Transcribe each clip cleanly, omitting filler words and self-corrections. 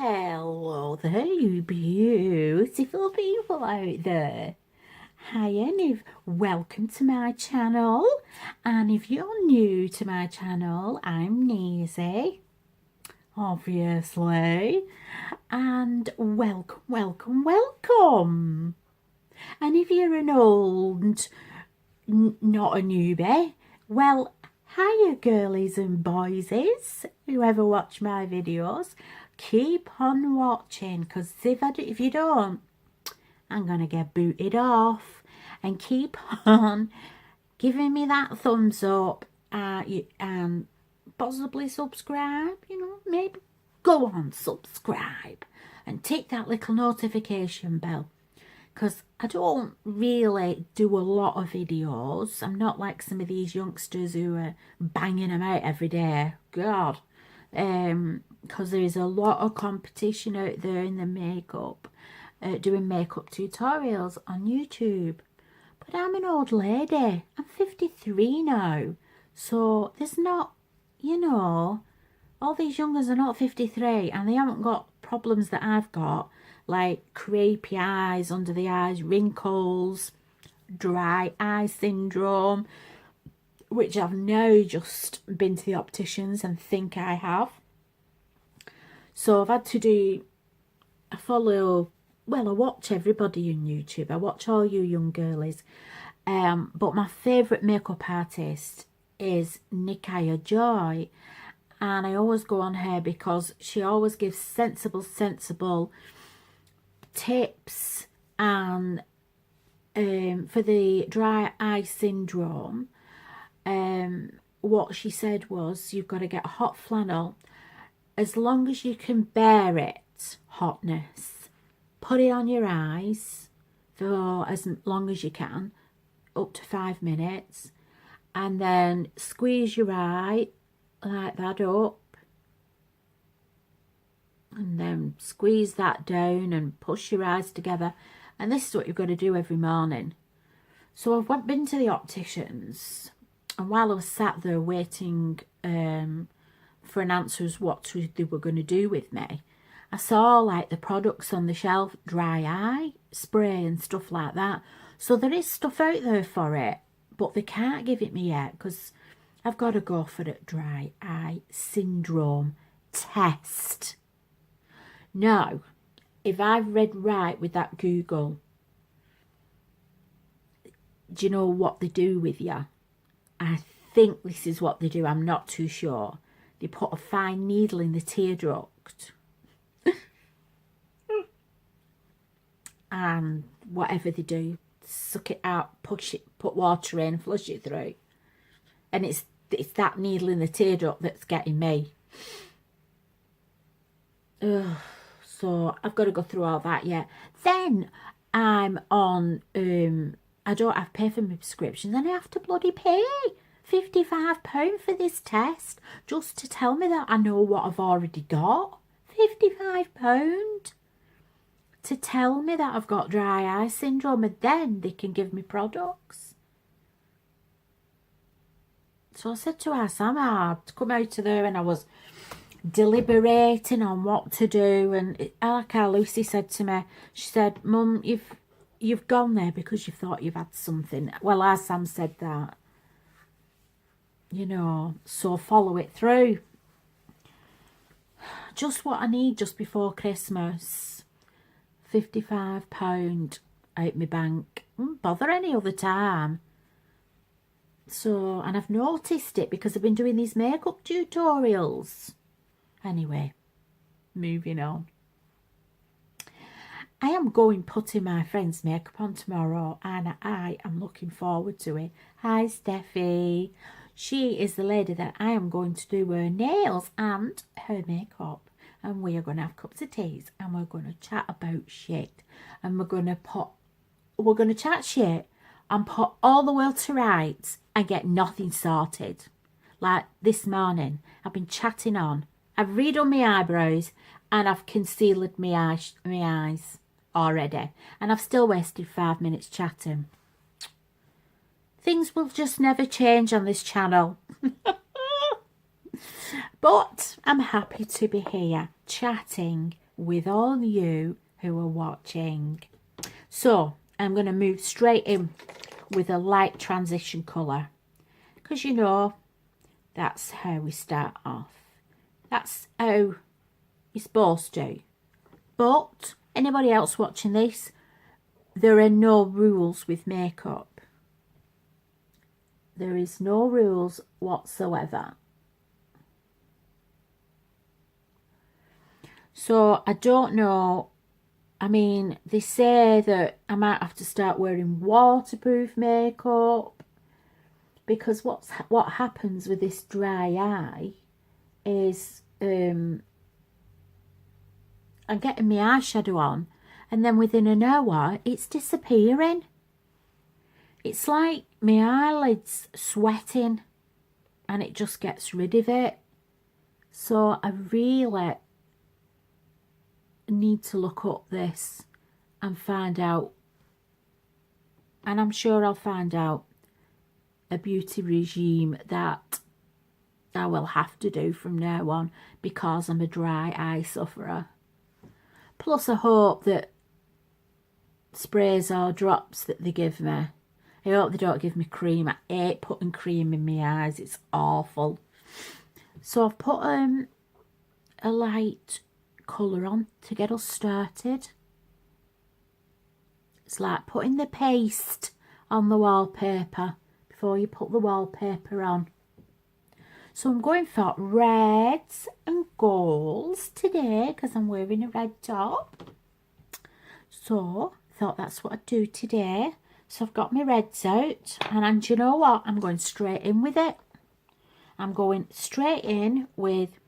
Hello there, you beautiful people out there. Hi, and welcome to my channel. And if you're new to my channel, I'm Neezy, obviously. And welcome. And if you're an old, not a newbie, well, hiya girlies and boysies, whoever watch my videos. Keep on watching, because if you don't, I'm going to get booted off. And keep on giving me that thumbs up and possibly subscribe, maybe go on, subscribe and tick that little notification bell, because I don't really do a lot of videos. I'm not like some of these youngsters who are banging them out every day. God. Because there is a lot of competition out there in the makeup, doing makeup tutorials on YouTube. But I'm an old lady. I'm 53 now. So there's not, all these youngers are not 53 and they haven't got problems that I've got, like crepey eyes under the eyes, wrinkles, dry eye syndrome, which I've now just been to the opticians and think I have. So I've had to do, I watch everybody on YouTube. I watch all you young girlies. But my favourite makeup artist is Nikaya Joy. And I always go on her because she always gives sensible tips. And for the dry eye syndrome, what she said was, you've got to get a hot flannel. As long as you can bear it, hotness, put it on your eyes for as long as you can, up to 5 minutes, and then squeeze your eye like that up, and then squeeze that down and push your eyes together. And this is what you've got to do every morning. So I've been to the opticians, and while I was sat there waiting for an answer as what they were going to do with me, I saw like the products on the shelf, dry eye spray and stuff like that. So there is stuff out there for it, but they can't give it me yet because I've got to go for a dry eye syndrome test. Now, if I've read right with that Google, do you know what they do with you? I think this is what they do. I'm not too sure. They put a fine needle in the tear duct. And whatever they do, suck it out, push it, put water in, flush it through. And it's that needle in the tear duct that's getting me. Ugh. So I've got to go through all that yet. Then I'm on, I don't have to pay for my prescriptions, and I have to bloody pay £55 for this test just to tell me that I know what I've already got. £55 to tell me that I've got dry eye syndrome, and then they can give me products. So I said to her, Sam, I'd come out of there and I was deliberating on what to do. And like how Lucy said to me, she said, Mum, you've gone there because you thought you've had something. Well, our Sam said that. So follow it through. Just what I need just before Christmas. £55 out my bank. Wouldn't bother any other time. So, and I've noticed it because I've been doing these makeup tutorials. Anyway, moving on. I am going putting my friend's makeup on tomorrow, and I am looking forward to it. Hi, Steffi. She is the lady that I am going to do her nails and her makeup. And we are going to have cups of teas and we're going to chat about shit. And we're going to chat shit and put all the world to rights and get nothing sorted. Like this morning, I've been chatting on. I've redone my eyebrows and I've concealed my eyes already. And I've still wasted 5 minutes chatting. Things will just never change on this channel. But I'm happy to be here chatting with all you who are watching. So I'm going to move straight in with a light transition colour, because you know that's how we start off. That's how you're supposed to. But anybody else watching this, there are no rules with makeup. There is no rules whatsoever. So I don't know. I mean, they say that I might have to start wearing waterproof makeup, because what happens with this dry eye is I'm getting my eyeshadow on, and then within an hour it's disappearing. It's like my eyelids sweating and it just gets rid of it. So I really need to look up this and find out, and I'm sure I'll find out a beauty regime that I will have to do from now on, because I'm a dry eye sufferer. Plus I hope that sprays or drops that they give me, I hope they don't give me cream. I hate putting cream in my eyes, it's awful. So I've put a light colour on to get us started. It's like putting the paste on the wallpaper before you put the wallpaper on. So I'm going for reds and golds today because I'm wearing a red top. So I thought that's what I'd do today. So I've got my reds out, and do you know what? I'm going straight in with it. I'm going straight in with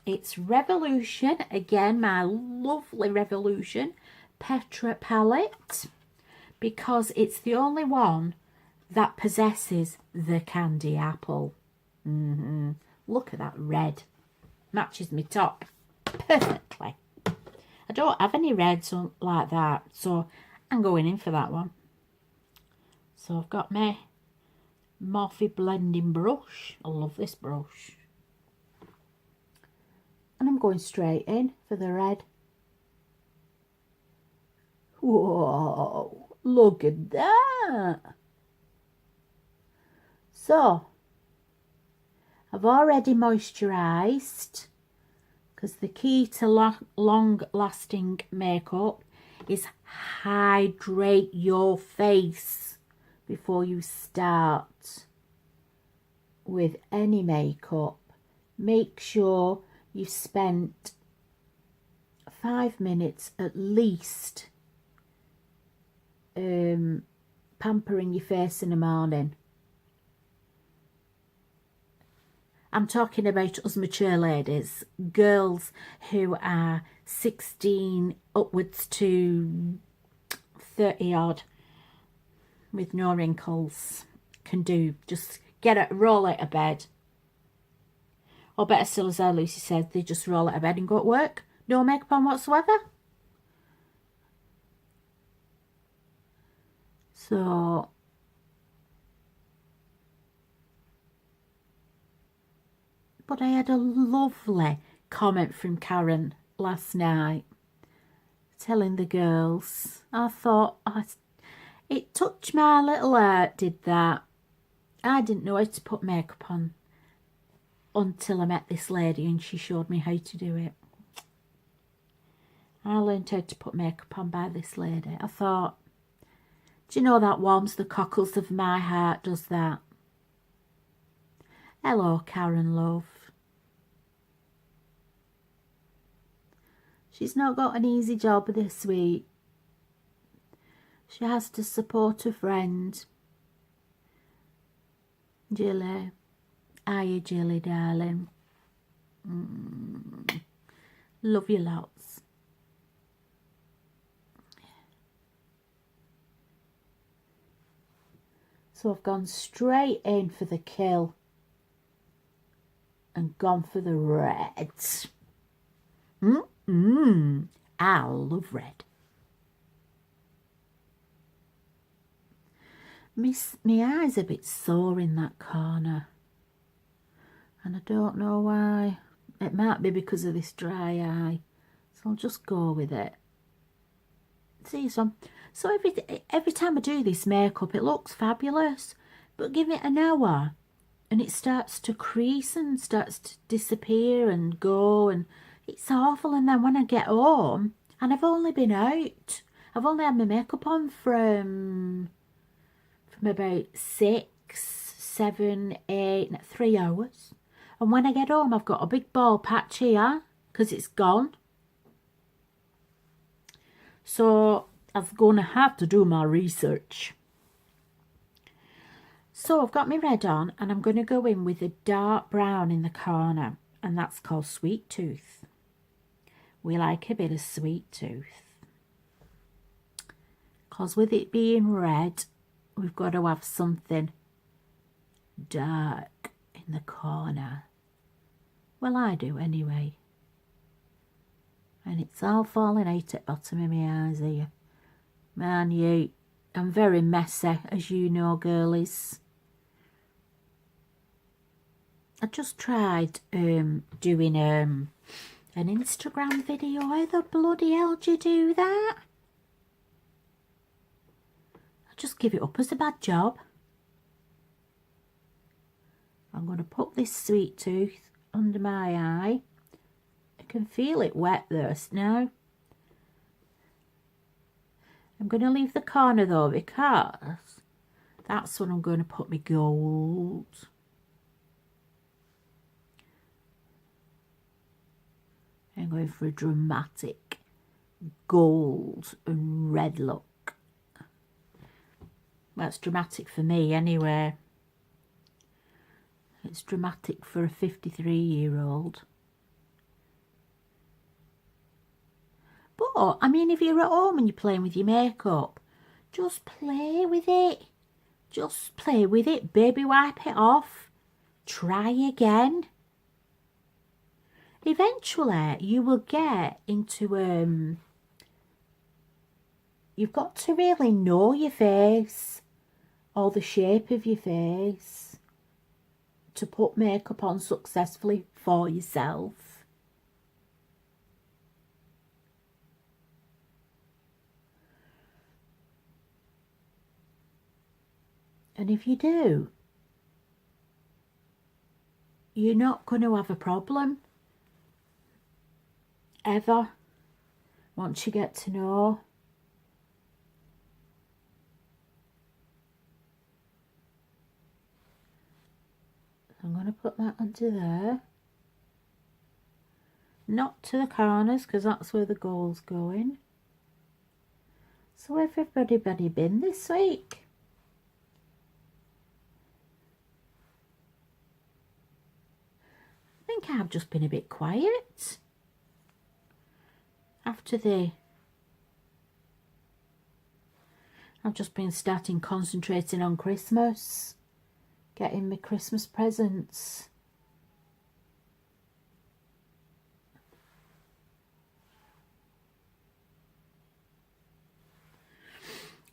it's Revolution, again my lovely Revolution Petra palette, because it's the only one that possesses the candy apple. Look at that red, matches my top perfectly. I don't have any reds like that, so I'm going in for that one. So I've got my Morphe blending brush. I love this brush. And I'm going straight in for the red. Whoa, look at that. So, I've already moisturised, because the key to long-lasting makeup is hydrate your face before you start with any makeup. Make sure you've spent 5 minutes at least pampering your face in the morning. I'm talking about us mature ladies, girls who are 16 upwards to 30 odd with no wrinkles can do. Just get it, roll out of bed. Or better still, as Lucy said, they just roll out of bed and go to work. No makeup on whatsoever. So but I had a lovely comment from Karen last night telling the girls. I thought, it touched my little heart, did that. I didn't know how to put makeup on until I met this lady and she showed me how to do it. I learned how to put makeup on by this lady. I thought, do you know, that warms the cockles of my heart, does that? Hello, Karen, love. She's not got an easy job this week. She has to support a friend. Jilly. Hiya, Jilly, darling. Love you lots. So I've gone straight in for the kill and gone for the reds. I love red. My eye's a bit sore in that corner, and I don't know why. It might be because of this dry eye. So I'll just go with it. See, so every time I do this makeup, it looks fabulous. But give it an hour and it starts to crease and starts to disappear and go, and it's awful. And then when I get home, and I've only been out, I've only had my makeup on from about 6, 7, 8, 3 hours. And when I get home, I've got a big bald patch here because it's gone. So I'm going to have to do my research. So I've got my red on and I'm going to go in with a dark brown in the corner, and that's called Sweet Tooth. We like a bit of sweet tooth. Because with it being red, we've got to have something dark in the corner. Well, I do anyway. And it's all falling out at the bottom of my eyes here. Man, I'm very messy, as you know, girlies. I just tried doing an Instagram video. How the bloody hell do you do that? I just give it up as a bad job. I'm going to put this Sweet Tooth under my eye. I can feel it wet there now. I'm going to leave the corner though, because that's when I'm going to put my gold. I'm going for a dramatic gold and red look. That's dramatic for me anyway. It's dramatic for a 53-year-old. But, I mean, if you're at home and you're playing with your makeup, just play with it. Just play with it. Baby wipe it off. Try again. Eventually, you will get into, you've got to really know your face, or the shape of your face, to put makeup on successfully for yourself. And if you do, you're not going to have a problem. Ever. Once you get to know. I'm going to put that under there. Not to the corners, because that's where the gold's going. So everybody been this week? I think I've just been a bit quiet. I've just been concentrating on Christmas, getting my Christmas presents.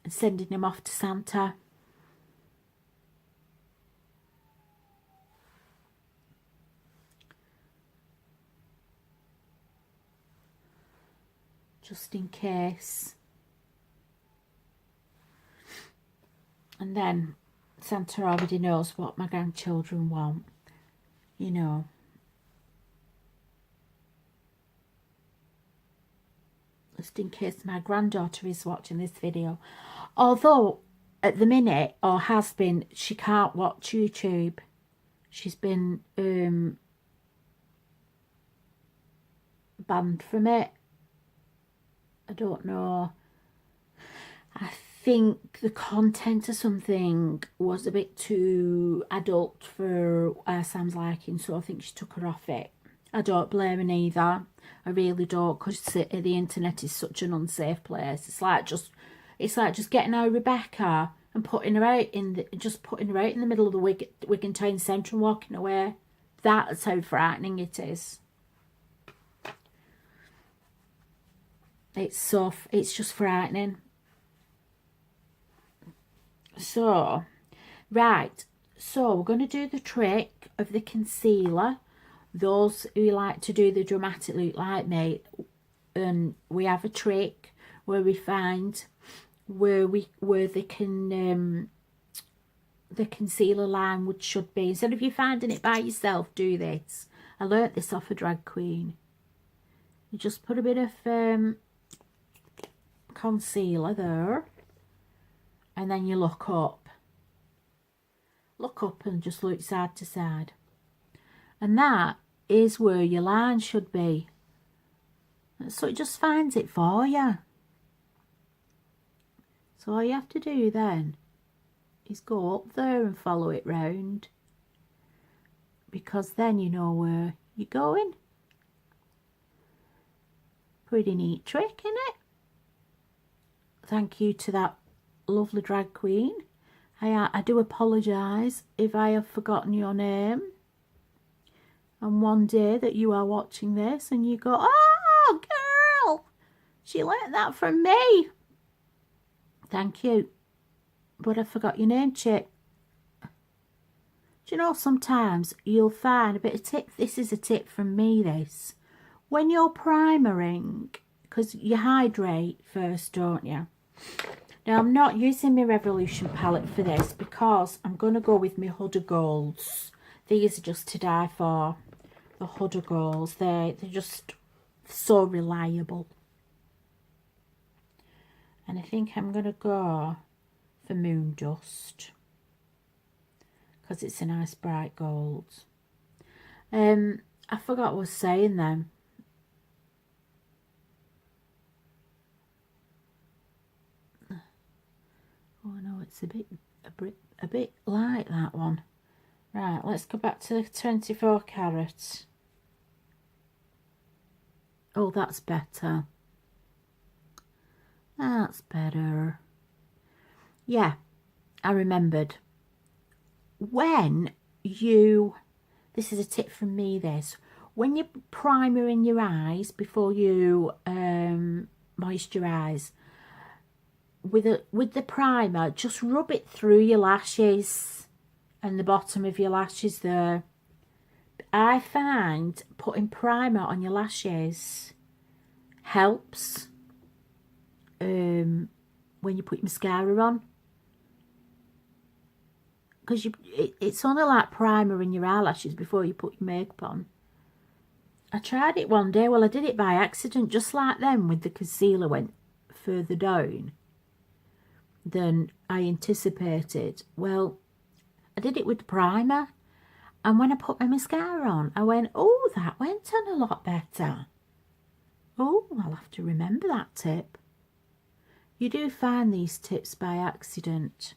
And sending them off to Santa. Just in case. And then Santa already knows what my grandchildren want, you know. Just in case my granddaughter is watching this video. Although, at the minute, or has been, she can't watch YouTube. She's been banned from it. I don't know. I think the content or something was a bit too adult for Sam's liking, so I think she took her off it. I don't blame her either. I really don't, because the internet is such an unsafe place. It's like just getting our Rebecca and putting her out in the middle of the Wigan Town Centre and walking away. That's how frightening it is. It's just frightening. So, right. So, we're going to do the trick of the concealer those who like to do the dramatic look like me, and we have a trick where we find where the concealer line should be. Instead of you finding it by yourself, do this. I learnt this off a drag queen. You just put a bit of concealer there, and then you look up and just look side to side, and that is where your line should be. So it just finds it for you. So all you have to do then is go up there and follow it round, because then you know where you're going. Pretty neat trick, isn't it? Thank you to that lovely drag queen. I do apologise if I have forgotten your name. And one day that you are watching this and you go, oh girl, she learnt that from me. Thank you. But I forgot your name, chick. Do you know, sometimes you'll find a bit of tip. This is a tip from me, this. When you're primering, because you hydrate first, don't you? Now, I'm not using my Revolution palette for this because I'm going to go with my Huda Golds. These are just to die for. The Huda Golds. They're just so reliable. And I think I'm going to go for Moon Dust, because it's a nice bright gold. I forgot what I was saying then. Oh no, it's a bit light, that one. Right, let's go back to the 24 carat. Oh, that's better. That's better. Yeah, I remembered. When you, this is a tip from me, this, when you primer in your eyes before you moisturize, with the primer, just rub it through your lashes and the bottom of your lashes there. I find putting primer on your lashes helps when you put your mascara on, because it's only like primer in your eyelashes before you put your makeup on. I tried it one day. Well, I did it by accident, just like then, with the concealer went further down than I anticipated. Well, I did it with the primer, and when I put my mascara on, I went, oh, that went on a lot better. Oh, I'll have to remember that tip. You do find these tips by accident.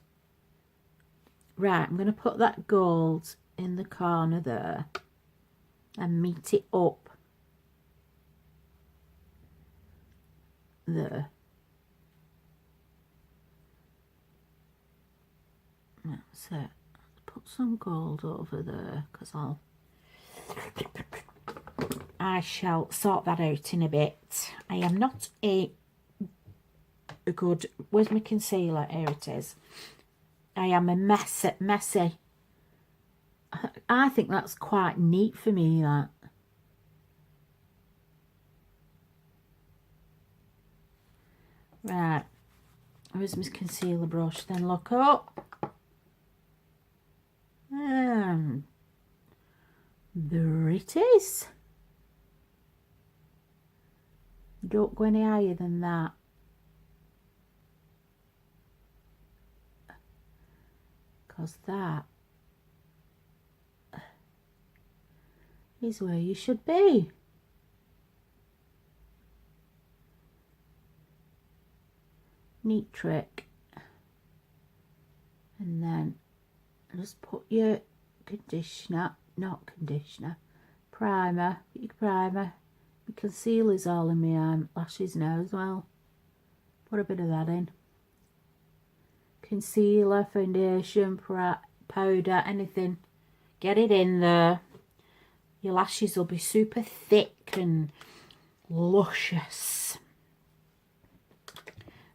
Right, I'm going to put that gold in the corner there and meet it up there. That's it. Put some gold over there, because I shall sort that out in a bit. I am not a good, where's my concealer? Here it is. I am a messy. I think that's quite neat for me, that. Right, where's my concealer brush? Then look up. There it is. Don't go any higher than that. Because that is where you should be. Neat trick. And then just put your conditioner, not conditioner, primer, put your primer. My concealer's all in my lashes now as well. Put a bit of that in. Concealer, foundation, powder, anything. Get it in there. Your lashes will be super thick and luscious.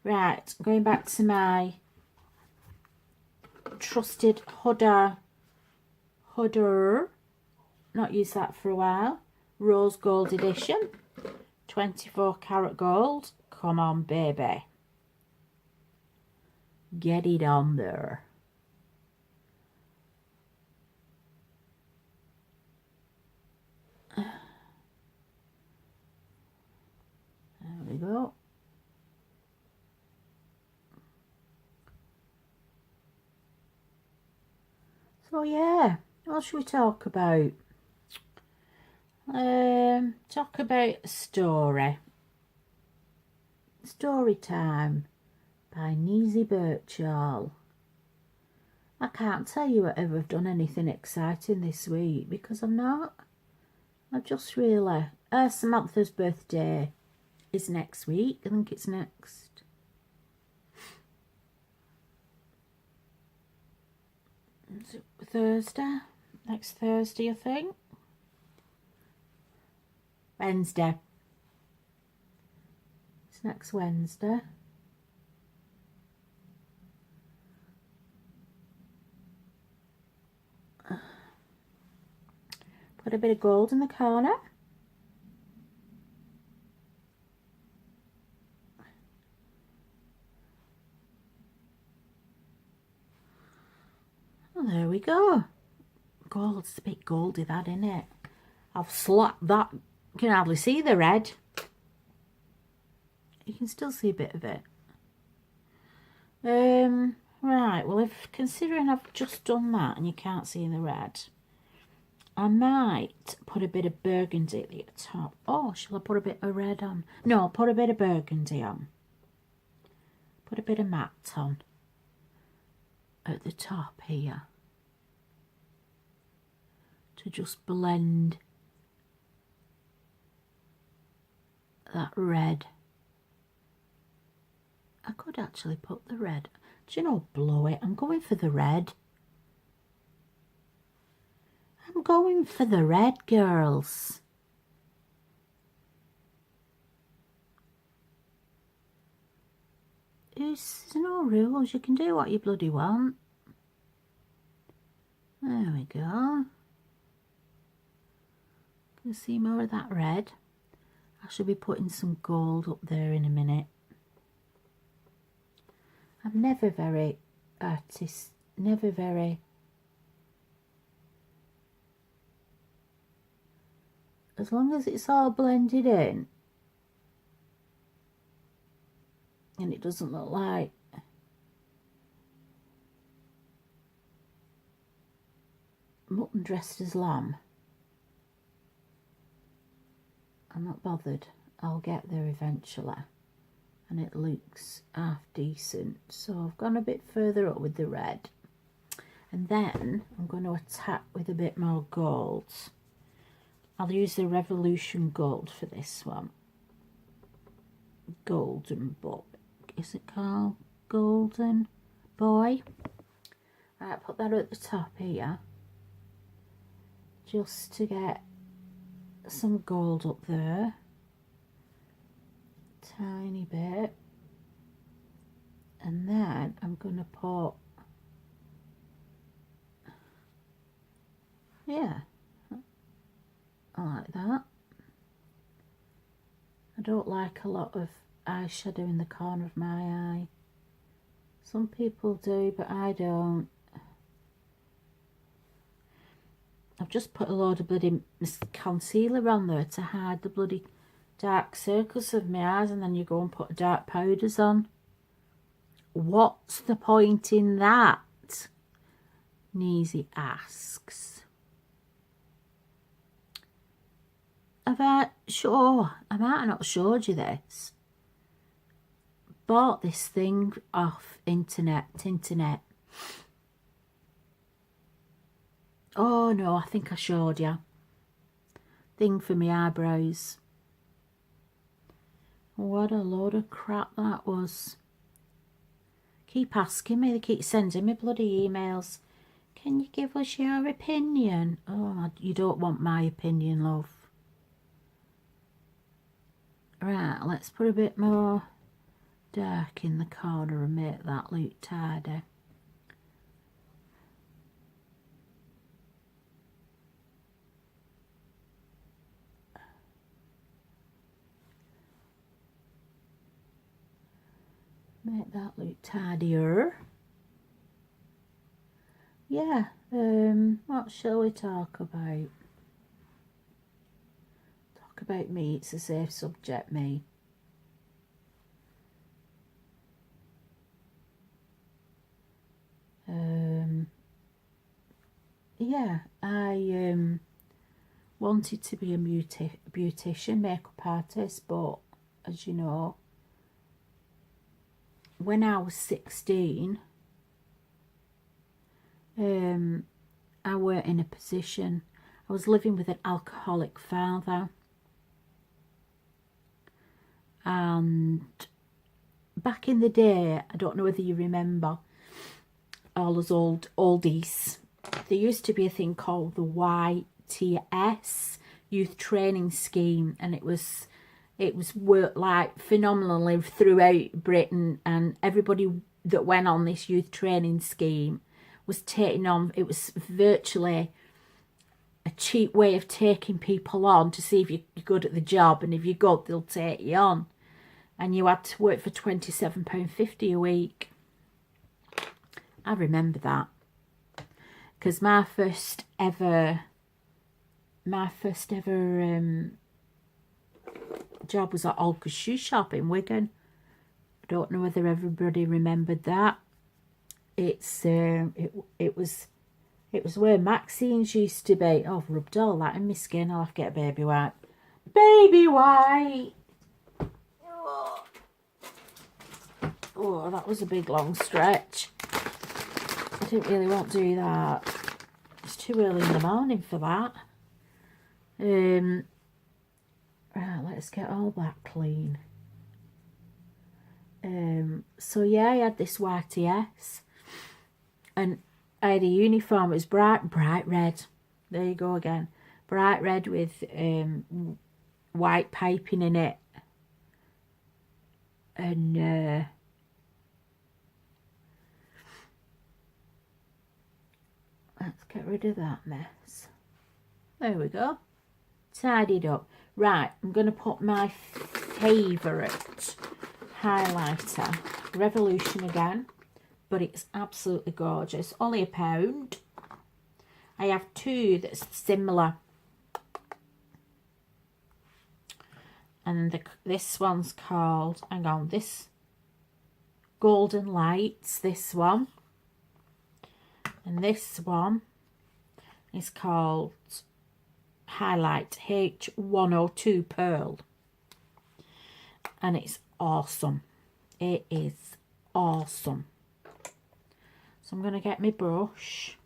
Right, going back to my trusted Huda. Not used that for a while. Rose Gold Edition. 24 karat gold. Come on, baby. Get it on there. There we go. So yeah, what should we talk about? Talk about a story. Story time by Neezy Birchall. I can't tell you whether I've done anything exciting this week because I'm not. I've just really... Samantha's birthday is next week. I think it's next. Is it Thursday? Next Thursday, I think. Wednesday. It's next Wednesday. Put a bit of gold in the corner. Oh, there we go. Gold, it's a bit goldy that, isn't it? I've slapped that. You can hardly see the red. You can still see a bit of it. Right, well, if considering I've just done that and you can't see the red, I might put a bit of burgundy at the top. Oh, shall I put a bit of red on? No, I'll put a bit of burgundy on. Put a bit of matte on at the top here to just blend that red. I could actually put the red. Do you know, blow it. I'm going for the red. I'm going for the red, girls. There's no rules. You can do what you bloody want. There we go. Can you see more of that red? I should be putting some gold up there in a minute. I'm never very never very as long as it's all blended in and it doesn't look like mutton dressed as lamb, I'm not bothered. I'll get there eventually and it looks half decent. So I've gone a bit further up with the red and then I'm going to attack with a bit more gold. I'll use the Revolution Gold for this one. Golden Boy. Is it called Golden Boy? Right, put that at the top here. Just to get some gold up there. Tiny bit. And then I'm going to put... Yeah. I like that. I don't like a lot of eyeshadow in the corner of my eye. Some people do, but I don't. I've just put a load of bloody concealer on there to hide the bloody dark circles of my eyes, and then you go and put dark powders on. What's the point in that? Neezy asks. Have I might have not showed you this. Bought this thing off internet. Oh no, I think I showed you. Thing for my eyebrows. What a load of crap that was. Keep asking me, they keep sending me bloody emails. Can you give us your opinion? Oh, you don't want my opinion, love. Right, let's put a bit more dark in the corner and make that look tidy. Make that look tidier. Yeah, what shall we talk about? Talk about me, it's a safe subject, me. Yeah, I wanted to be a beautician, makeup artist, but as you know, when I was 16, I weren't in a position. I was living with an alcoholic father, and back in the day, I don't know whether you remember all those oldies, there used to be a thing called the YTS, Youth Training Scheme, and it was worked like phenomenally throughout Britain, and everybody that went on this youth training scheme was taking on, it was virtually a cheap way of taking people on to see if you're good at the job, and if you're good, they'll take you on. And you had to work for £27.50 a week. I remember that, because my first ever job was at Olga's shoe shop in Wigan. I don't know whether everybody remembered that. It's it was where Maxine's used to be. Oh, I've rubbed all that in my skin. I'll have to get a baby wipe. Baby wipe. Oh, that was a big long stretch. I didn't really want to do that. It's too early in the morning for that. Right, let's get all that clean. So yeah, I had this YTS, and I had a uniform. It was bright red. There you go again. Bright red with white piping in it. And let's get rid of that mess. There we go. Tidied up. Right, I'm going to put my favourite highlighter, Revolution again, but it's absolutely gorgeous. Only £1. I have two that's similar, and this one's called, hang on, this Golden Lights, this one, and this one is called Highlight H102 Pearl, and it's awesome. It is awesome. So I'm going to get my brush,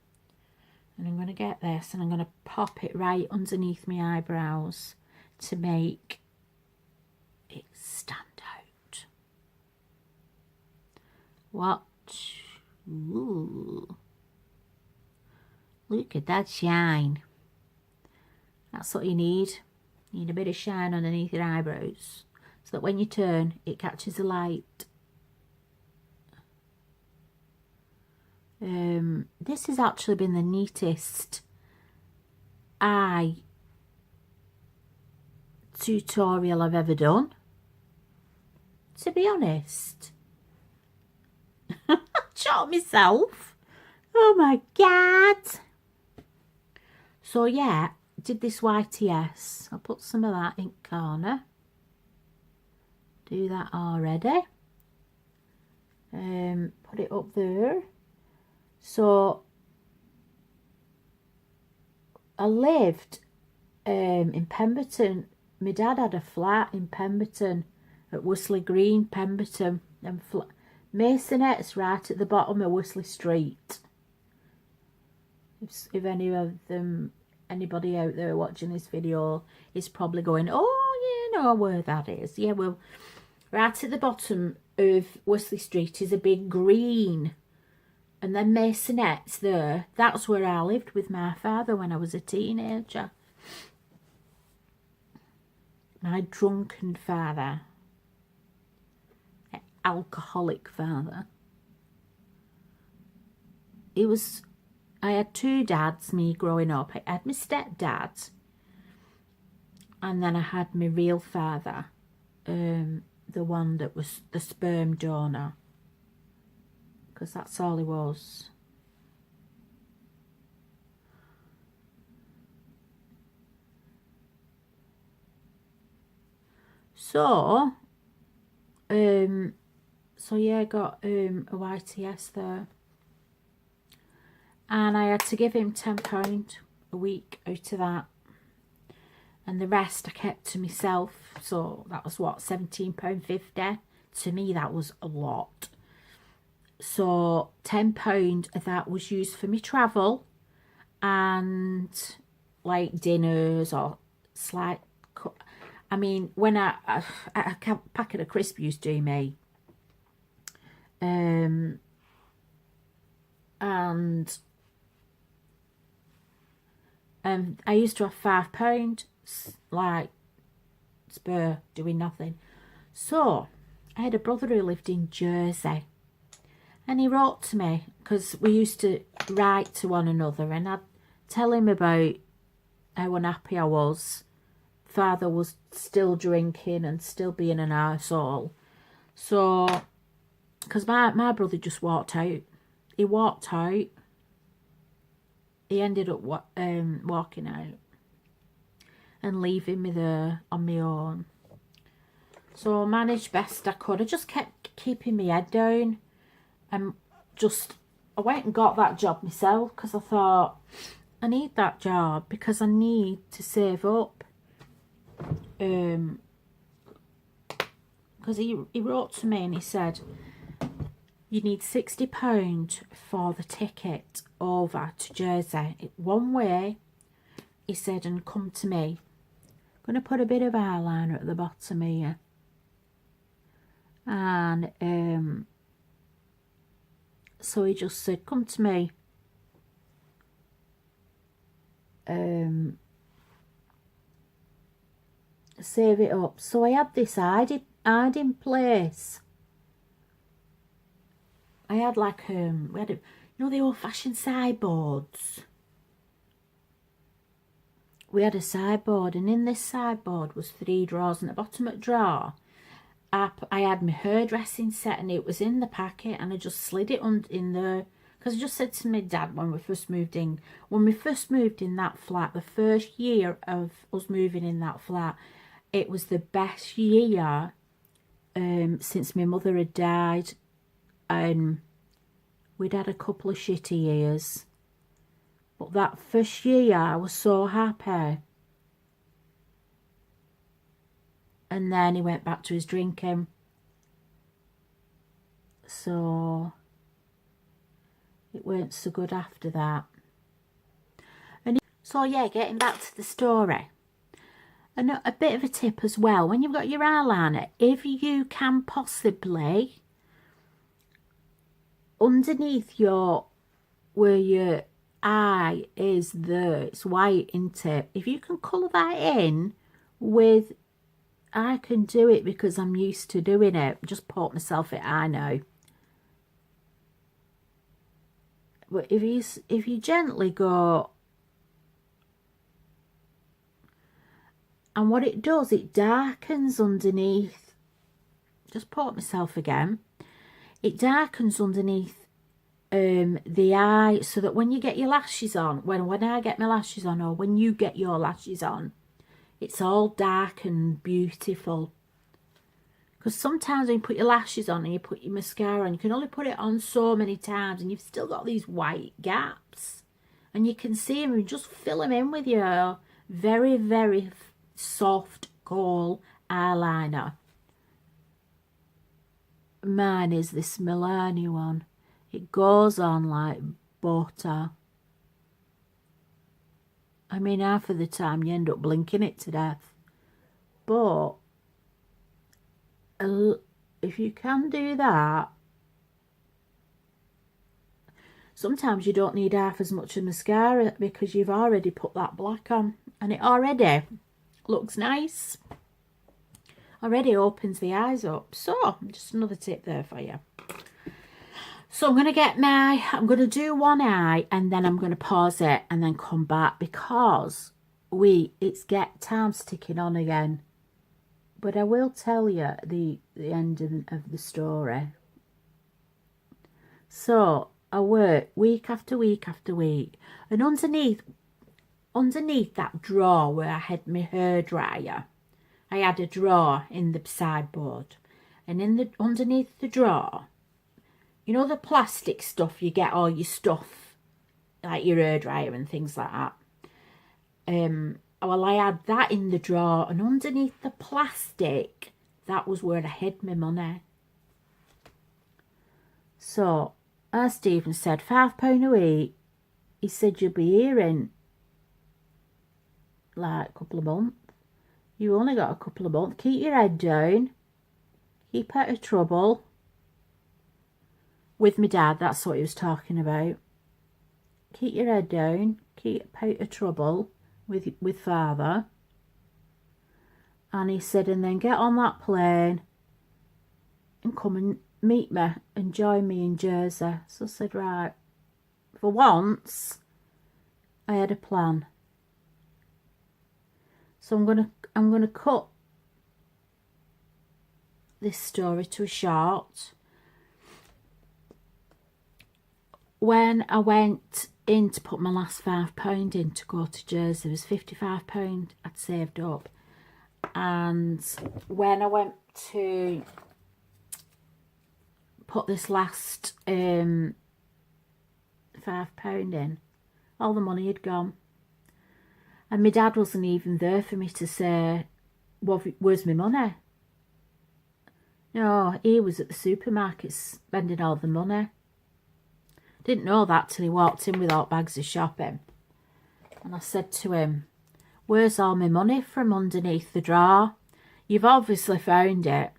and I'm going to get this, and I'm going to pop it right underneath my eyebrows to make it stand out. Watch. Ooh. Look at that shine. That's what you need. You need a bit of shine underneath your eyebrows, so that when you turn, it catches the light. This has actually been the neatest eye tutorial I've ever done, to be honest. I shot myself. Oh my god. So yeah, did this YTS. I'll put some of that ink corner. Do that already. Put it up there. So I lived in Pemberton. My dad had a flat in Pemberton at Worsley Green, Pemberton, and Masonette's right at the bottom of Worsley Street. If anybody out there watching this video is probably going, oh, you know where that is. Yeah, well, right at the bottom of Worsley Street is a big green, and then Masonette's there. That's where I lived with my father when I was a teenager. My drunken father, alcoholic father. I had two dads, me growing up. I had my stepdad, and then I had my real father, the one that was the sperm donor. because that's all he was. So, yeah, I got a YTS there. And I had to give him £10 a week out of that. And the rest I kept to myself. So that was what, £17.50? To me, that was a lot. So £10 of that was used for me travel and like dinners or slight. I mean, when a packet of crisps used to do me. And I used to have £5 like spare doing nothing. So I had a brother who lived in Jersey, and he wrote to me because we used to write to one another, and I'd tell him about how unhappy I was. Father was still drinking and still being an arsehole. So, because my brother just walked out. He walked out. He ended up walking out and leaving me there on my own. So I managed best I could. I just kept keeping my head down. And I went and got that job myself because I thought, I need that job because I need to save up. Because he wrote to me and he said, you need £60 for the ticket over to Jersey. One way, he said, and come to me. I'm going to put a bit of eyeliner at the bottom here. And so he just said, come to me. Save it up. So I had this hiding place. I had like we had the old-fashioned sideboards. We had a sideboard, and in this sideboard was 3 drawers, and at the bottom of the drawer I had my hairdressing set, and it was in the packet, and I just slid it in there because I just said to my dad when we first moved in that flat, the first year of us moving in that flat, it was the best year since my mother had died. We'd had a couple of shitty years, but that first year I was so happy. And then he went back to his drinking. So it weren't so good after that. So yeah, getting back to the story. And a bit of a tip as well, when you've got your eyeliner, if you can possibly, underneath where your eye is there, it's white, isn't it? If you can colour that in with, I can do it because I'm used to doing it. Just poke myself in eye now. But if you gently go, and what it does, it darkens underneath. Just poke myself again. It darkens underneath the eye, so that when you get your lashes on, when I get my lashes on, or when you get your lashes on, it's all dark and beautiful. Because sometimes when you put your lashes on and you put your mascara on, you can only put it on so many times, and you've still got these white gaps, and you can see them, and just fill them in with your very, very soft kohl eyeliner. Mine is this Milani one. It goes on like butter. I mean, half of the time you end up blinking it to death. But if you can do that, sometimes you don't need half as much of mascara because you've already put that black on, and it already looks nice. Already opens the eyes up. So just another tip there for you. So I'm going to do one eye, and then I'm going to pause it and then come back because it's get time's ticking on again. But I will tell you the ending of the story. So I work week after week after week, and underneath that drawer where I had my hairdryer, I had a drawer in the sideboard, and underneath the drawer, you know the plastic stuff you get all your stuff, like your hairdryer and things like that. Well, I had that in the drawer, and underneath the plastic, that was where I hid my money. So, as Stephen said, £5 a week. He said, you'll be here in like a couple of months. You only got a couple of months. Keep your head down. Keep out of trouble. With my dad, that's what he was talking about. Keep your head down. Keep out of trouble with father. And he said, and then get on that plane and come and meet me and join me in Jersey. So I said, right. For once, I had a plan. So I'm gonna cut this story to a short. When I went in to put my last £5 in to go to Jersey, there was £55 I'd saved up. And when I went to put this last £5 in, all the money had gone. And my dad wasn't even there for me to say, well, where's my money? No, he was at the supermarket spending all the money. Didn't know that till he walked in with all bags of shopping. And I said to him, where's all my money from underneath the drawer? You've obviously found it.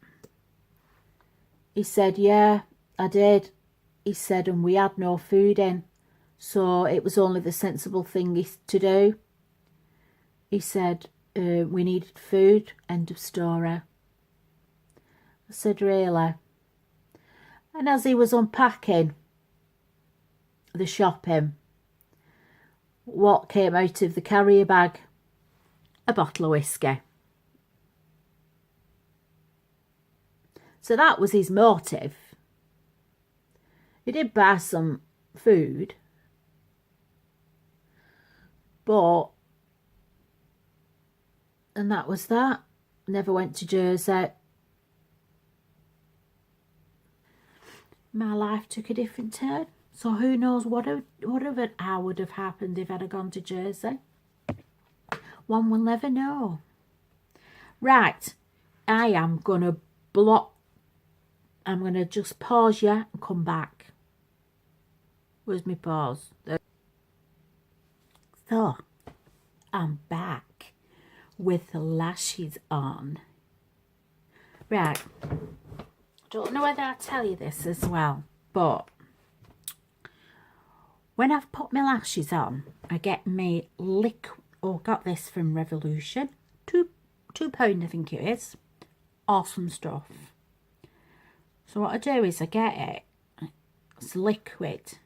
He said, yeah, I did. He said, and we had no food in, so it was only the sensible thing to do. He said, we needed food, end of story. I said, really? And as he was unpacking the shopping, what came out of the carrier bag? A bottle of whiskey. So that was his motive. He did buy some food, but, and that was that. Never went to Jersey. My life took a different turn. So who knows what would have happened if I'd have gone to Jersey. One will never know. Right, I am going to I'm going to just pause you and come back. Where's my pause? So, I'm back with the lashes on. Right, don't know whether I tell you this as well, but when I've put my lashes on, I get me got this from Revolution. £2 I think it is. Awesome stuff. So what I do is I get it. It's liquid.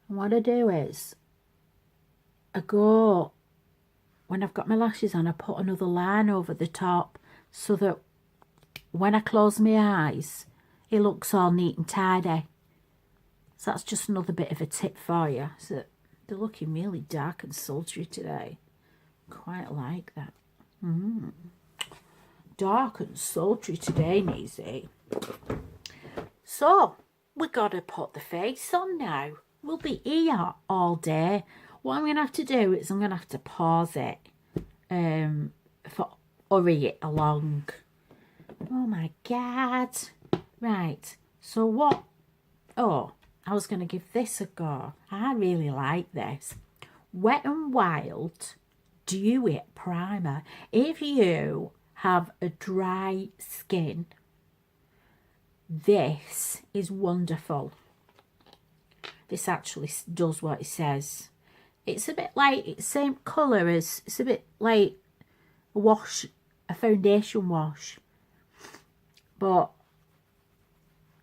And what I do is I go, when I've got my lashes on, I put another line over the top so that when I close my eyes, it looks all neat and tidy. So that's just another bit of a tip for you. So they're looking really dark and sultry today. Quite like that. Dark and sultry today, Neezy. So, we got to put the face on now. We'll be here all day. What I'm going to have to do is I'm going to have to pause it for hurry it along. Oh my God. Right, so what? Oh, I was going to give this a go. I really like this. Wet n Wild Dew It Primer. If you have a dry skin, this is wonderful. This actually does what it says. It's a bit like, it's same colour as, it's a bit like a foundation wash. But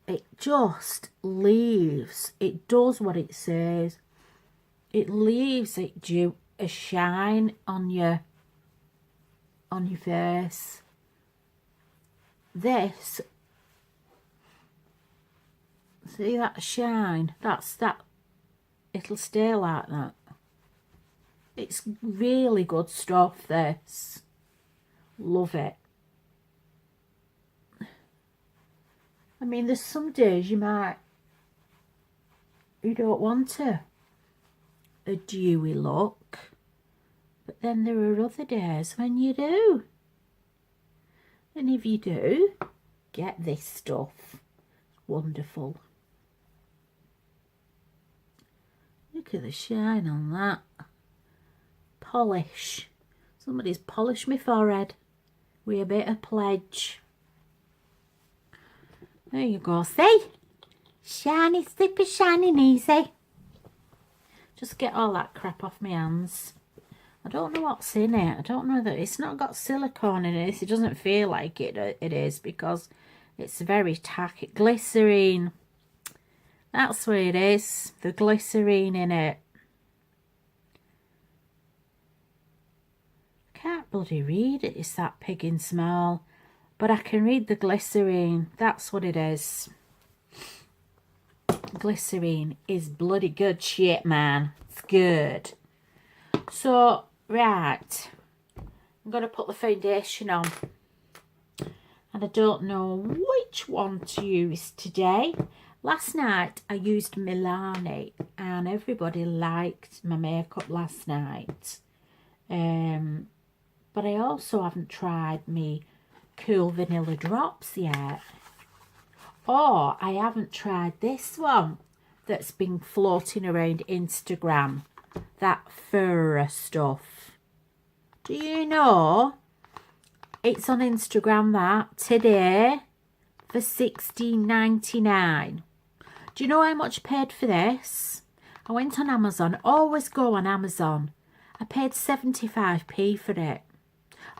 it just leaves, it does what it says. It leaves a shine on your face. This See that shine? That. It'll stay like that. It's really good stuff, this. Love it. I mean, there's some days you don't want a dewy look. But then there are other days when you do. And if you do, get this stuff. It's wonderful. Look at the shine on that. Polish. Somebody's polished my forehead with a bit of pledge. There you go, see? Shiny, super shiny and easy. Just get all that crap off my hands. I don't know what's in it. I don't know that it's not got silicone in it. It doesn't feel like it is because it's very tacky. Glycerine. That's what it is. The glycerine in it. I can't bloody read it. It's that pig in small. But I can read the glycerine. That's what it is. Glycerine is bloody good shit, man. It's good. So, right. I'm going to put the foundation on. And I don't know which one to use today. Last night I used Milani and everybody liked my makeup last night. But I also haven't tried me Cool Vanilla Drops yet. Or I haven't tried this one that's been floating around Instagram. That Phoera stuff. Do you know? It's on Instagram that today for $16.99. Do you know how much I paid for this? I went on Amazon. Always go on Amazon. I paid 75p for it.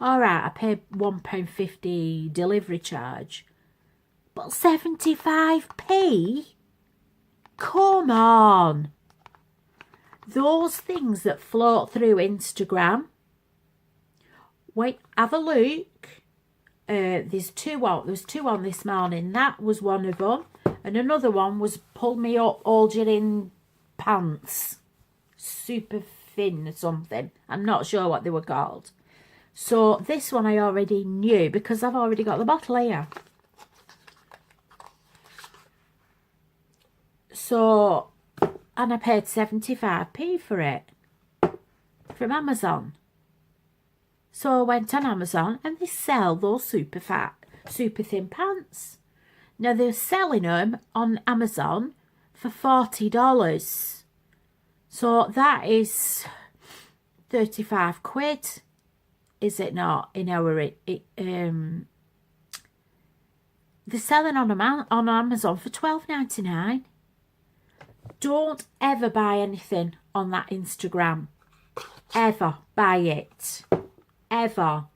Alright, I paid £1.50 delivery charge. But 75p? Come on. Those things that float through Instagram. Wait, have a look. There's two on this morning. That was one of them. And another one was Pull Me Up All in Pants. Super thin or something. I'm not sure what they were called. So this one I already knew because I've already got the bottle here. So, and I paid 75p for it from Amazon. So I went on Amazon and they sell those super thin pants. Now they're selling them on Amazon for $40. So that is 35 quid. Is it not? In our they're selling on Amazon for $12.99. Don't ever buy anything on that Instagram. Ever buy it. Ever.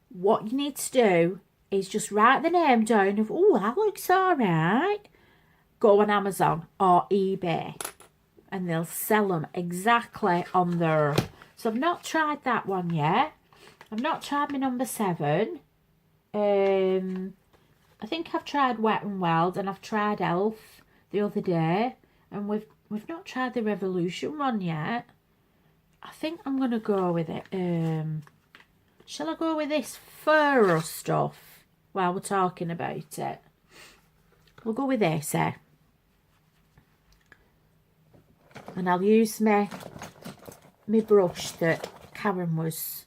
What you need to do is just write the name down of, oh, that looks alright. Go on Amazon or eBay and they'll sell them exactly on there. So I've not tried that one yet. I've not tried my number 7. I think I've tried Wet n Wild and I've tried Elf the other day. And we've not tried the Revolution one yet. I think I'm going to go with it. Shall I go with this Phoera stuff while we're talking about it? We'll go with this, eh? And I'll use my brush that Karen was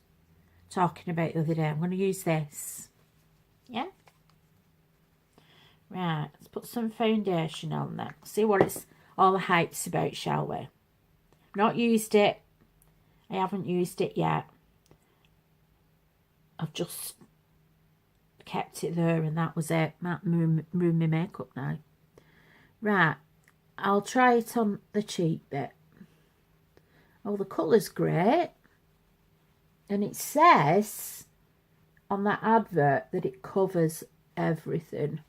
talking about the other day. I'm going to use this. Yeah? Right, let's put some foundation on there. See what it's all the hype's about, shall we? Not used it. I haven't used it yet. I've just kept it there and that was it. Might ruin my makeup now. Right, I'll try it on the cheek bit. Oh, the colour's great. And it says on that advert that it covers everything.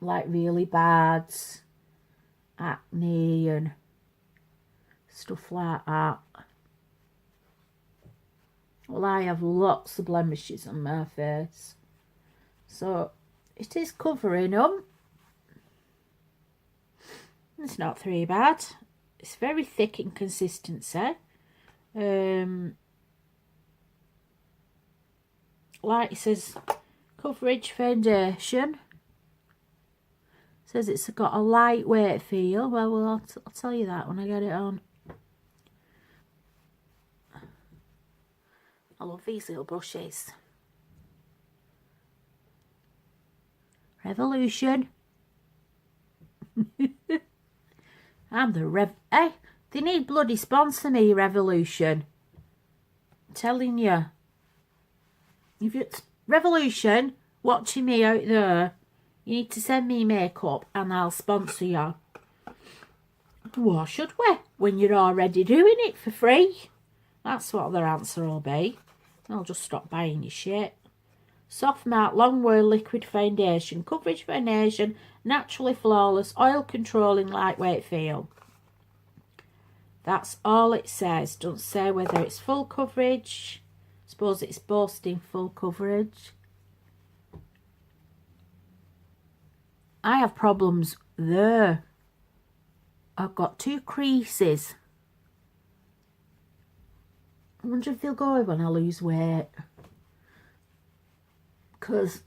Like really bad acne and stuff like that. Well, I have lots of blemishes on my face. So it is covering them. It's not too bad. It's very thick in consistency. Like it says, coverage foundation. It says it's got a lightweight feel. Well, I'll tell you that when I get it on. I love these little brushes. Revolution. I'm the Hey, they need bloody sponsor me, Revolution. I'm telling you. If it's Revolution watching me out there, you need to send me makeup and I'll sponsor you. Why should we? When you're already doing it for free. That's what their answer will be. I'll just stop buying your shit. Soft matte long wear liquid foundation. Coverage foundation. Naturally flawless. Oil controlling lightweight feel. That's all it says. Don't say whether it's full coverage. Suppose it's boasting full coverage. I have problems there. I've got 2 creases. I wonder if they'll go away when I lose weight. Because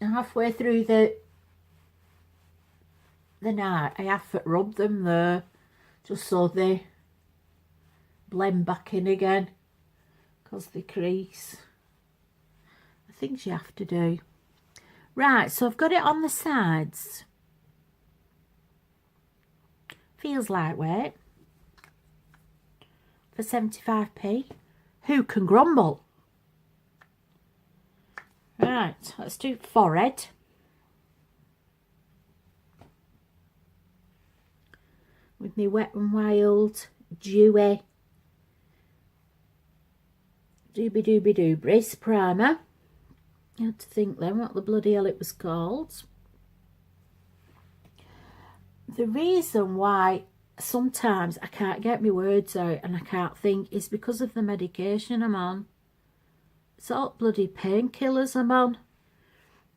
halfway through the night, I have to rub them there. Just so they blend back in again. Because they crease. I think you have to do. Right, so I've got it on the sides. Feels lightweight. For 75p. Who can grumble? Right, let's do forehead. With me Wet n Wild, dewy, Doobie Brace primer. I had to think then what the bloody hell it was called. The reason why sometimes I can't get my words out and I can't think is because of the medication I'm on. It's all bloody painkillers I'm on.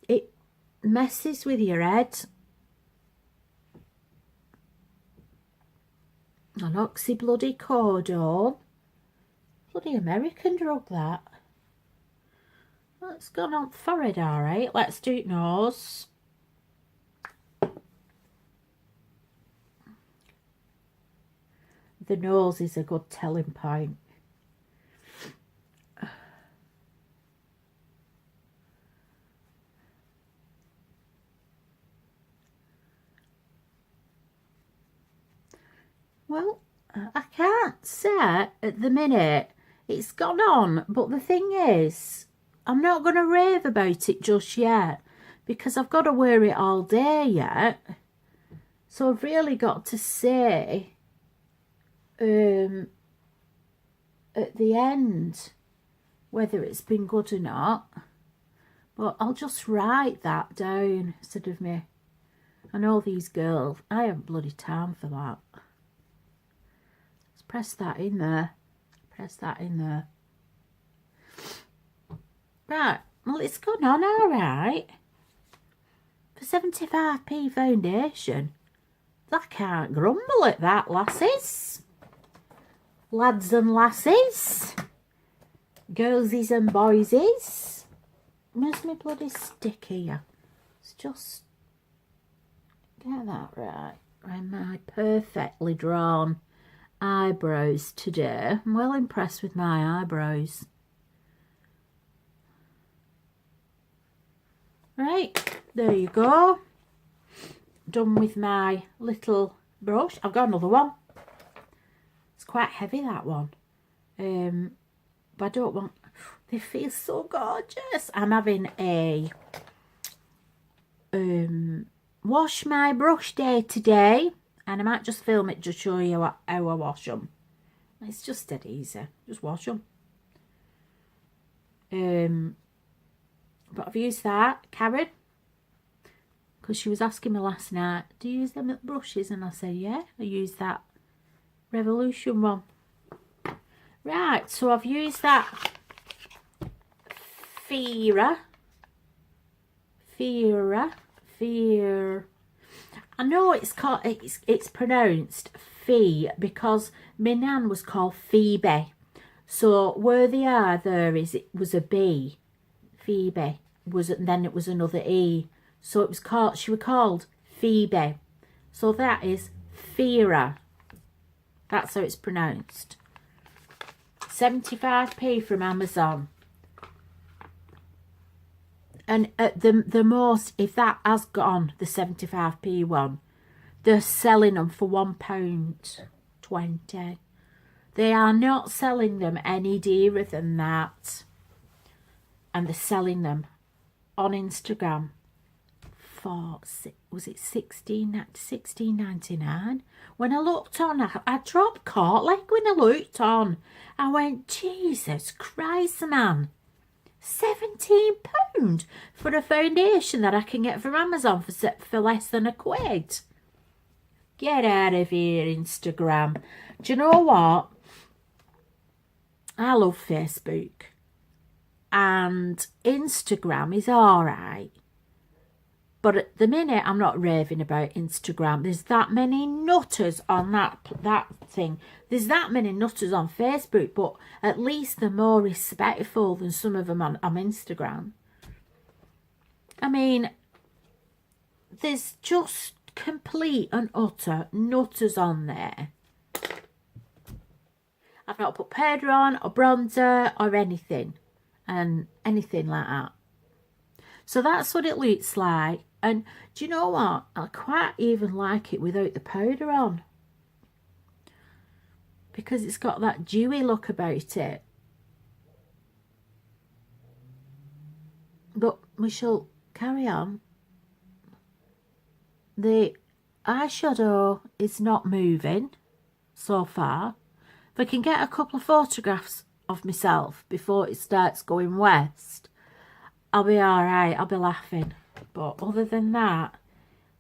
It messes with your head. An oxy bloody cordon. Bloody American drug that. Well, it's gone on forehead alright. Let's do nose. The nose is a good telling point. Well, I can't say at the minute it's gone on, but the thing is, I'm not going to rave about it just yet because I've got to wear it all day yet. So I've really got to say at the end whether it's been good or not. But I'll just write that down instead of me. I know these girls, I haven't bloody time for that. Let's press that in there. Press that in there. Right, well it's gone on alright. For 75p foundation. I can't grumble at that, lasses. Lads and lasses. Girlsies and boysies. Where's my bloody stick here? Let's just get that right. And my perfectly drawn eyebrows today. I'm well impressed with my eyebrows. Right, there you go. Done with my little brush. I've got another one. It's quite heavy, that one. But I don't want... They feel so gorgeous. I'm having a wash my brush day today. And I might just film it to show you how I wash them. It's just dead easy. Just wash them. But I've used that, Karen, because she was asking me last night, do you use them brushes? And I said, yeah, I use that Revolution one. Right, so I've used that Phoera Phoera. I know it's called, it's pronounced Fee because my nan was called Phoebe. So where they are there is, it was a B. Phoebe was, and then it was another E. So it was called, she was called Phoebe. So that is Phoera. That's how it's pronounced. 75p from Amazon. And at the most, if that has gone, the 75p one, they're selling them for £1.20. They are not selling them any dearer than that. And they're selling them on Instagram for, was it $16.99? When I looked on, I dropped caught like when I looked on. I went, Jesus Christ, man. £17 for a foundation that I can get from Amazon for less than £1. Get out of here, Instagram. Do you know what? I love Facebook. And Instagram is alright. But at the minute, I'm not raving about Instagram. There's that many nutters on that thing. There's that many nutters on Facebook, but at least they're more respectful than some of them on Instagram. I mean, there's just complete and utter nutters on there. I've not put powder on or bronzer or anything. And anything like that. So that's what it looks like. And do you know what? I quite even like it without the powder on. Because it's got that dewy look about it. But we shall carry on. The eyeshadow is not moving so far. If I can get a couple of photographs of myself before it starts going west, I'll be alright, I'll be laughing. But other than that,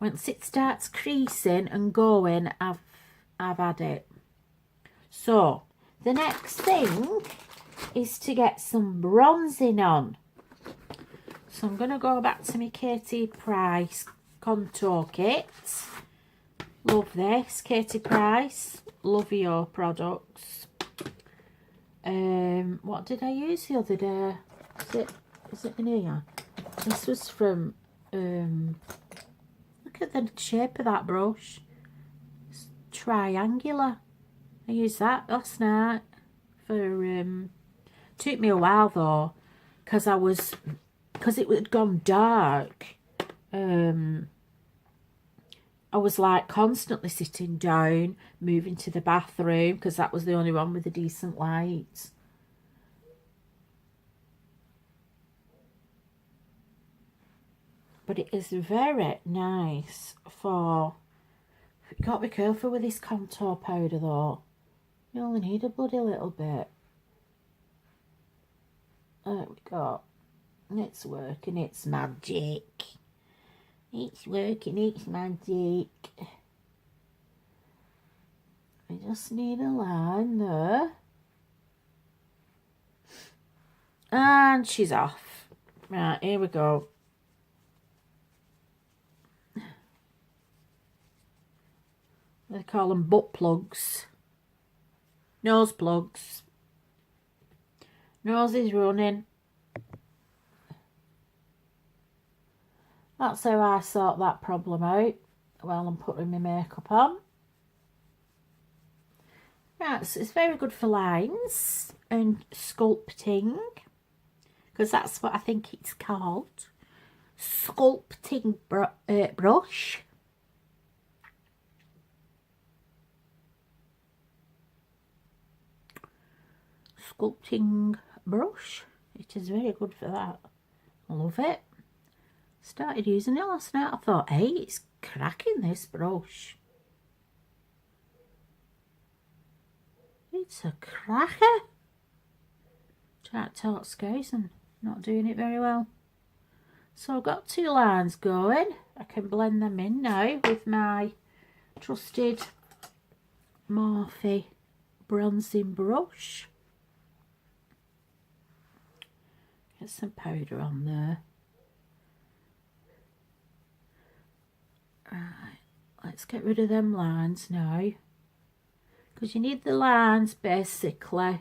once it starts creasing and going, I've had it. So the next thing is to get some bronzing on. So I'm going to go back to my Katie Price contour kit. Love this, Katie Price. Love your products. What did I use the other day? Is it in here? This was from, look at the shape of that brush. It's triangular. I used that last night for, took me a while though, because it had gone dark. I was like constantly sitting down, moving to the bathroom, because that was the only one with a decent light. But it is very nice for, you've got to be careful with this contour powder though. You only need a bloody little bit. There we go. It's working, it's magic. It's working, it's magic. I just need a line there. And she's off. Right, here we go. They call them butt plugs. Nose plugs. Nose is running. That's how I sort that problem out while I'm putting my makeup on. Right, so it's very good for lines and sculpting, because that's what I think it's called. Sculpting brush. Sculpting brush. It is very good for that. I love it. Started using it last night. I thought, hey, it's cracking, this brush. It's a cracker. Trying to talk scouse and not doing it very well. So I've got two lines going. I can blend them in now with my trusted Morphe bronzing brush. Get some powder on there. let's get rid of them lines now, because you need the lines basically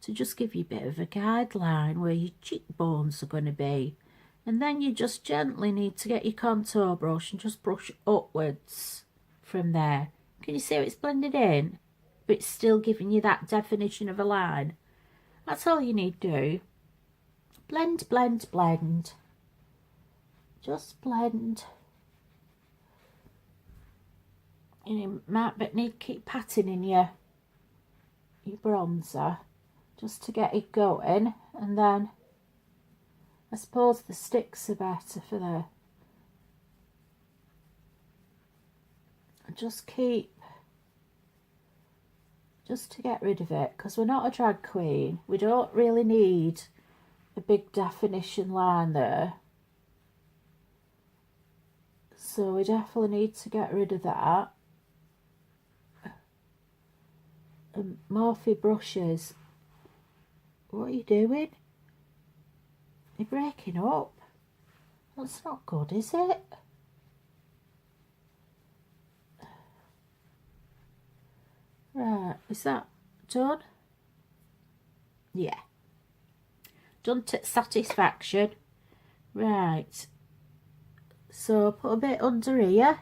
to just give you a bit of a guideline where your cheekbones are going to be. And then you just gently need to get your contour brush and just brush upwards from there. Can you see how it's blended in? But it's still giving you that definition of a line. That's all you need to do. Blend, blend, blend. Just blend. You might need to keep patting in your bronzer just to get it going, and then I suppose the sticks are better for there. Just to get rid of it, because we're not a drag queen. We don't really need a big definition line there. So we definitely need to get rid of that. And Morphe brushes. What are you doing? You're breaking up. That's not good, is it? Right, is that done? Yeah. Done to satisfaction. Right. So put a bit under here.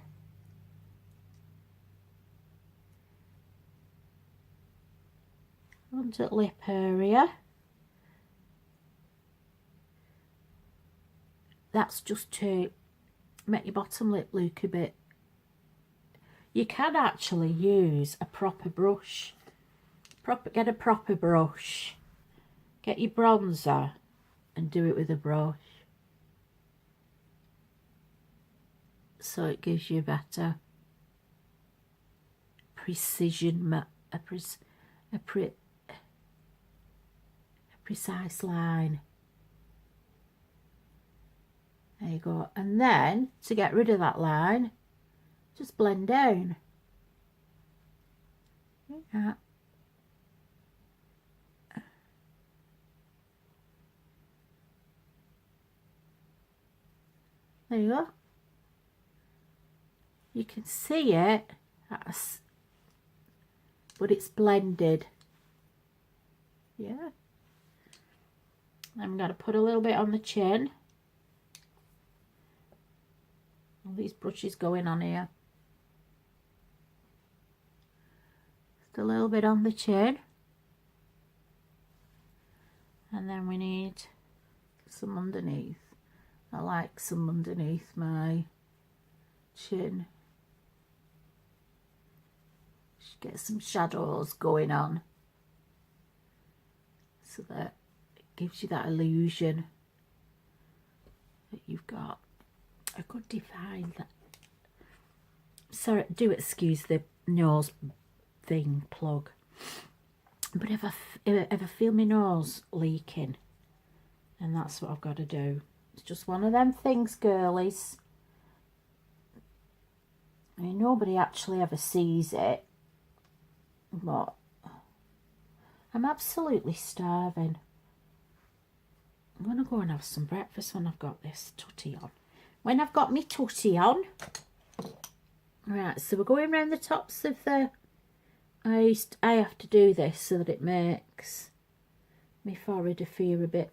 Under lip area. That's just to make your bottom lip look a bit. You can actually use a proper brush. Get a proper brush. Get your bronzer and do it with a brush. So it gives you a better precision, a precise line. There you go. And then to get rid of that line, just blend down. Yeah. There you go. You can see it, but it's blended. Yeah. I'm going to put a little bit on the chin. All these brushes going on here. Just a little bit on the chin. And then we need some underneath. I like some underneath my chin. Just get some shadows going on, so that it gives you that illusion that you've got a good define. That, sorry, do excuse the nose thing plug, but if I ever feel my nose leaking, and that's what I've got to do. It's just one of them things, girlies. I mean, nobody actually ever sees it, but I'm absolutely starving. I'm going to go and have some breakfast when I've got this tutty on. When I've got me tutty on. Right, so we're going around the tops of the... I have to do this so that it makes my forehead appear a bit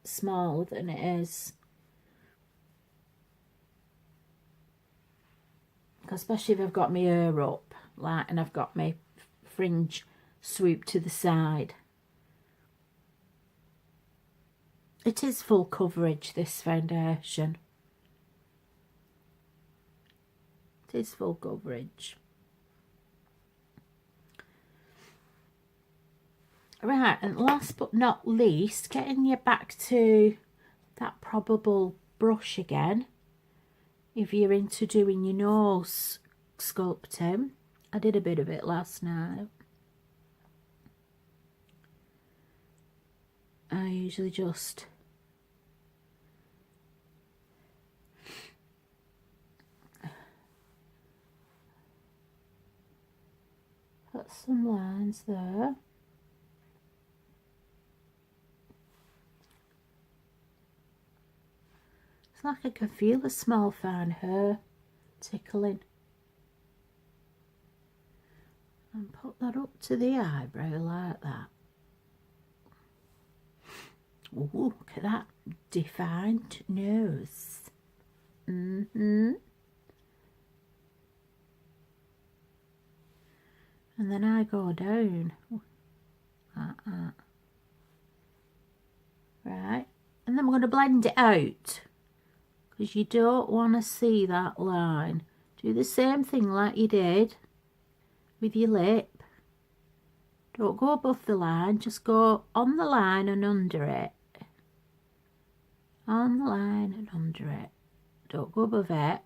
smaller than it is. Especially if I've got my hair up, like, and I've got my fringe swoop to the side. It is full coverage, this foundation. It is full coverage. Right, and last but not least, getting you back to that probable brush again. If you're into doing your nose sculpting, I did a bit of it last night. I usually just put some lines there. It's like I can feel a small fine hair tickling. And put that up to the eyebrow like that. Ooh, look at that defined nose. And then I go down. Right, and then we're going to blend it out because you don't want to see that line. Do the same thing like you did with your lip. Don't go above the line, just go on the line and under it. On the line and under it. Don't go above it,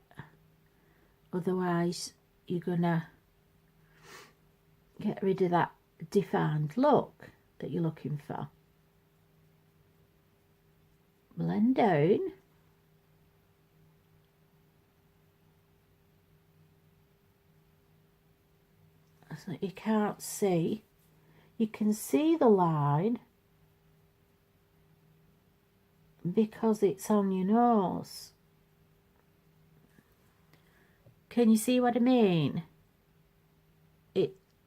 otherwise you're gonna get rid of that defined look that you're looking for. Blend down. So you can't see. You can see the line because it's on your nose. Can you see what I mean?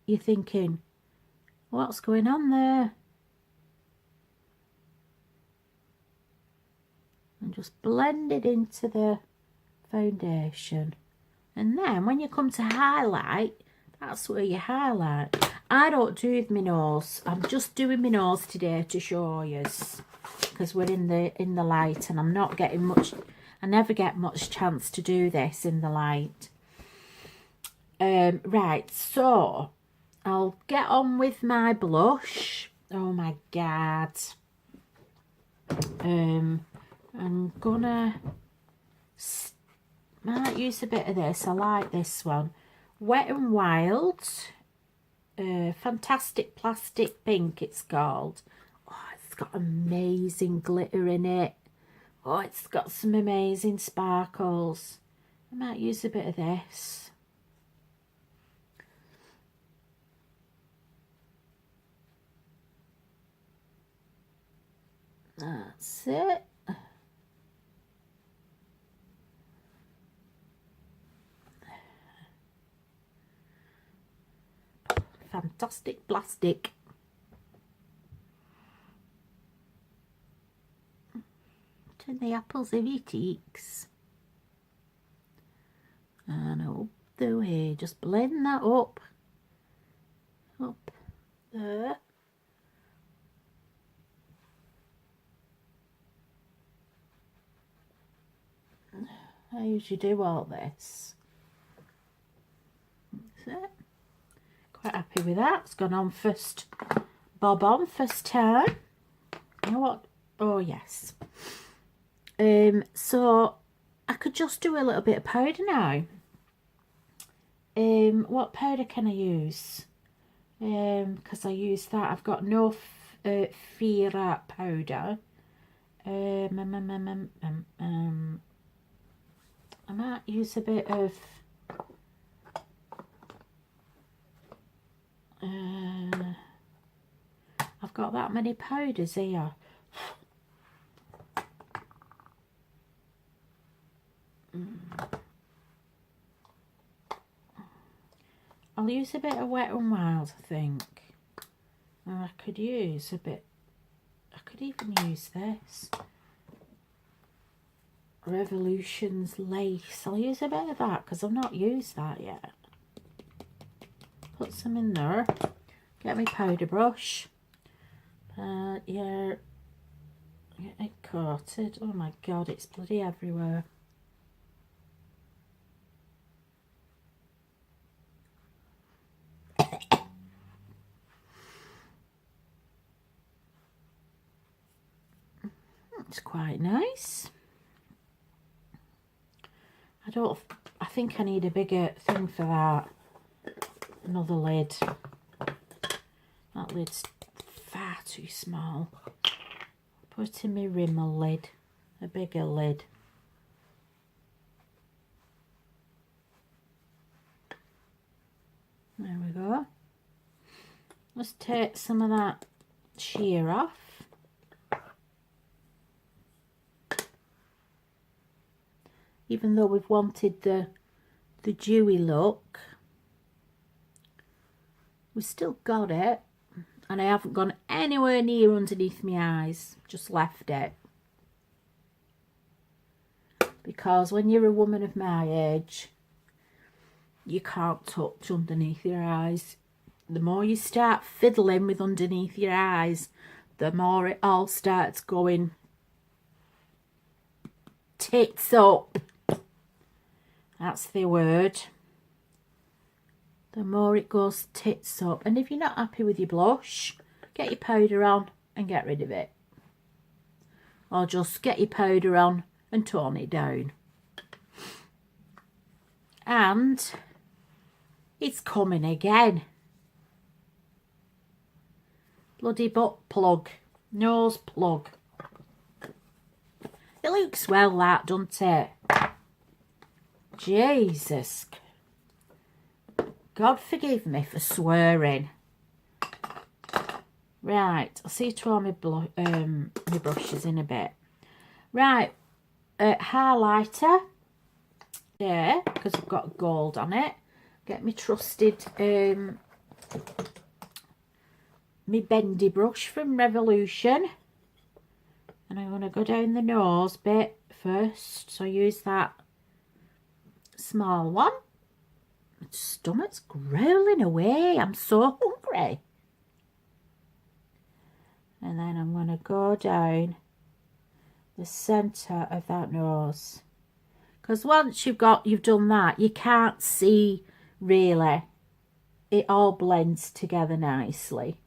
You're thinking, what's going on there? And just blend it into the foundation. And then when you come to highlight, that's where you highlight. I don't do my nose. I'm just doing my nose today to show you, because we're in the light and I'm not getting much. I never get much chance to do this in the light. Right, so I'll get on with my blush. Oh my god. I'm gonna might use a bit of this. I like this one. Wet n Wild, Fantastic Plastic Pink it's called. Oh, it's got amazing glitter in it. Oh, it's got some amazing sparkles. I might use a bit of this. That's it. Fantastic Plastic. Turn the apples of your cheeks. And up the way. Just blend that up. Up there. I usually do all this. That's it. Quite happy with that. It's gone on first bob on first time. You know what? Oh yes. So I could just do a little bit of powder now. What powder can I use? Because I use that. I've got no Phoera powder. I might use a bit of I've got that many powders here. I'll use a bit of Wet n Wild, I think. Or I could use a bit, I could even use this. Revolution's Lace. I'll use a bit of that because I've not used that yet. Put some in there. Get my powder brush. Yeah. Get it coated. Oh my god, it's bloody everywhere. It's quite nice. I think I need a bigger thing for that. Another lid. That lid's far too small. Put in my Rimmel lid. A bigger lid. There we go. Let's take some of that sheer off. Even though we've wanted the the dewy look. We've still got it, and I haven't gone anywhere near underneath my eyes, just left it. Because when you're a woman of my age, you can't touch underneath your eyes. The more you start fiddling with underneath your eyes, the more it all starts going tits up. That's the word. The more it goes tits up. And if you're not happy with your blush, get your powder on and get rid of it. Or just get your powder on and tone it down. And it's coming again. Bloody butt plug. Nose plug. It looks well, that, doesn't it? Jesus. God forgive me for swearing. Right, I'll see you to all my brushes in a bit. Right, highlighter. There, because I've got gold on it. Get me trusted my bendy brush from Revolution. And I'm going to go down the nose bit first. So I use that small one. My stomach's growling away. I'm so hungry. And then I'm going to go down the centre of that nose. Because once you've done that, you can't see really. It all blends together nicely.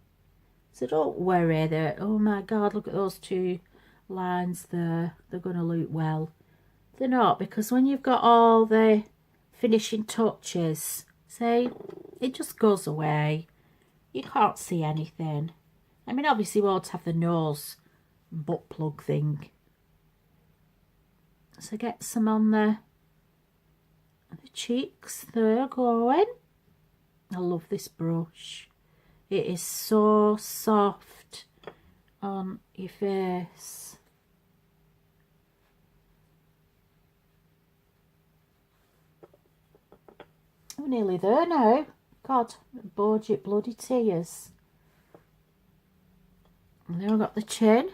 So don't worry that, oh my God, look at those two lines there. They're going to look well. They're not, because when you've got all the finishing touches, see, it just goes away. You can't see anything. I mean, obviously you won't have the nose butt plug thing. So get some on the cheeks there going. I love this brush. It is so soft on your face. We're nearly there now. God, budget bloody tears. And then we've got the chin.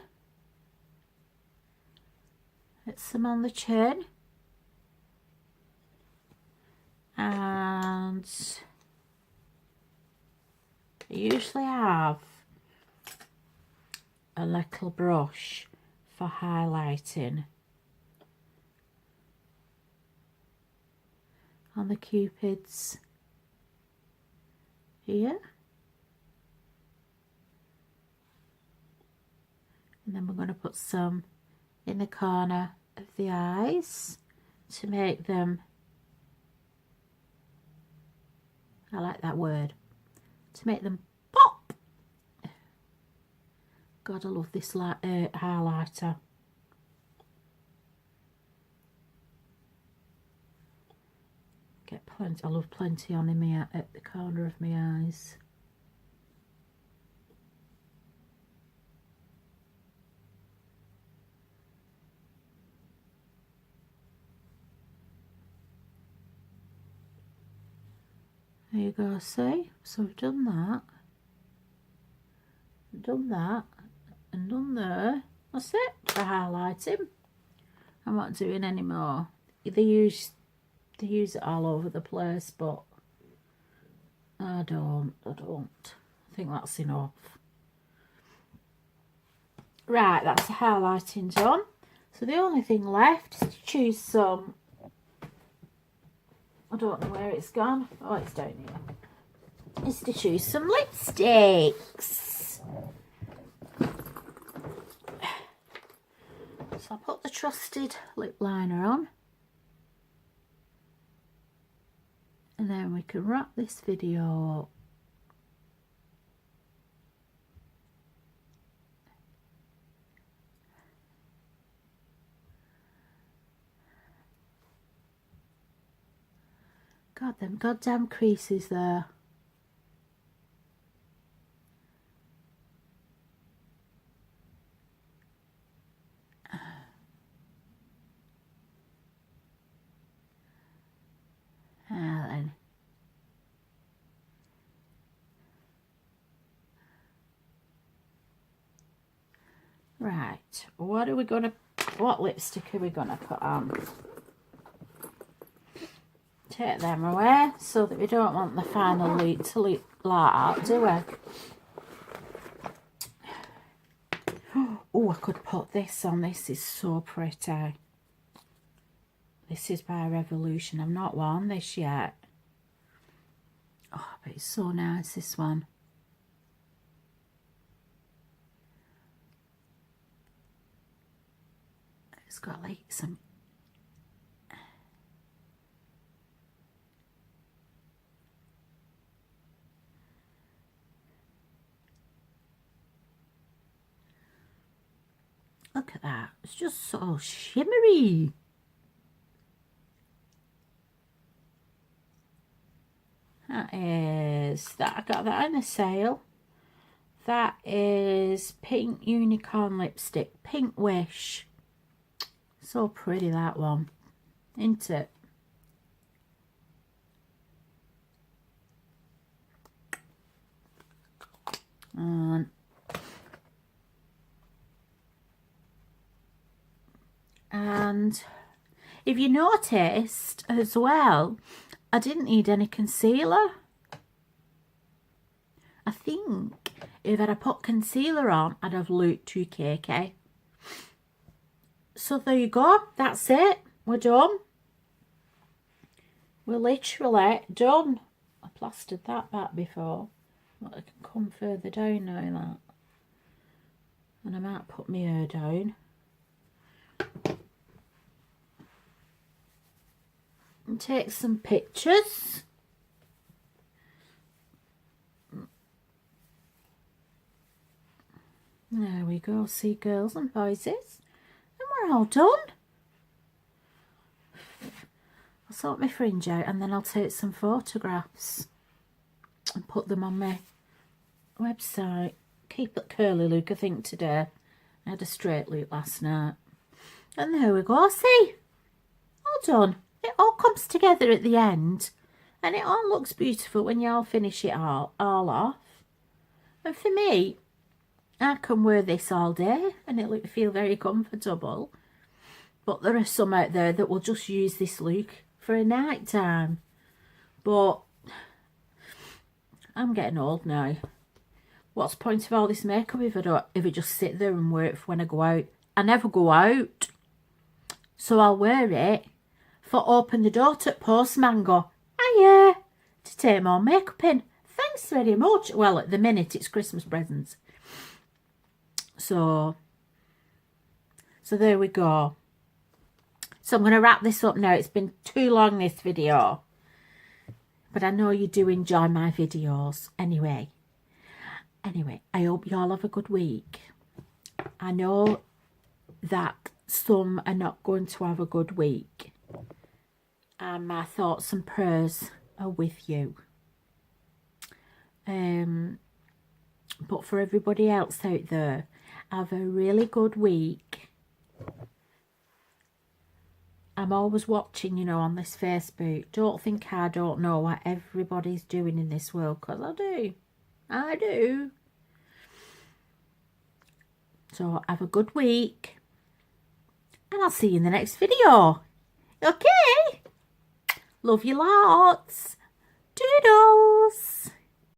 Get some on the chin. And I usually have a little brush for highlighting on the cupids here. And then we're going to put some in the corner of the eyes to make them, I like that word, to make them pop. God, I love this highlighter. Get plenty, I love plenty on in my, at the corner of my eyes. There you go, see? So we've done that. Done that and done there. That's it for highlighting. I'm not doing any more. They use it all over the place, but I don't. I think that's enough. Right, that's the highlighting done. So the only thing left is to choose some, I don't know where it's gone. Oh, it's down here. Is to choose some lipsticks. So I'll put the trusted lip liner on. And then we can wrap this video up. God, them goddamn creases there. Right, what lipstick are we gonna put on? Take them away so that we don't want the final look to look like that, do we? Oh, I could put this on. This is so pretty. This is by Revolution. I've not worn this yet. Oh, but it's so nice, this one. It's got like some... Look at that. It's just so shimmery. That is... I got that in a sale. That is Pink Unicorn Lipstick. Pink Wish. So pretty, that one. Isn't it? And if you noticed as well, I didn't need any concealer. I think if I'd have put concealer on, I'd have looked too cakey. So there you go. That's it. We're done. We're literally done. I plastered that back before. But I can come further down now, that. And I might put my hair down. And take some pictures. There we go. See, girls and boys. And we're all done. I'll sort my fringe out and then I'll take some photographs and put them on my website. Keep it curly look, I think, today. I had a straight look last night. And there we go. See? All done. It all comes together at the end. And it all looks beautiful when you all finish it all off. And for me, I can wear this all day and it'll feel very comfortable. But there are some out there that will just use this look for a night time. But I'm getting old now. What's the point of all this makeup if I just sit there and wear it for when I go out? I never go out. So I'll wear it for open the door to postman go, hiya, to take more makeup in. Thanks very much. Well, at the minute it's Christmas presents. So there we go. So I'm going to wrap this up now. It's been too long, this video. But I know you do enjoy my videos anyway. I hope you all have a good week. I know that some are not going to have a good week. And my thoughts and prayers are with you. But for everybody else out there, have a really good week. I'm always watching, you know, on this Facebook. Don't think I don't know what everybody's doing in this world, because I do. I do. So have a good week. And I'll see you in the next video. Okay? Love you lots.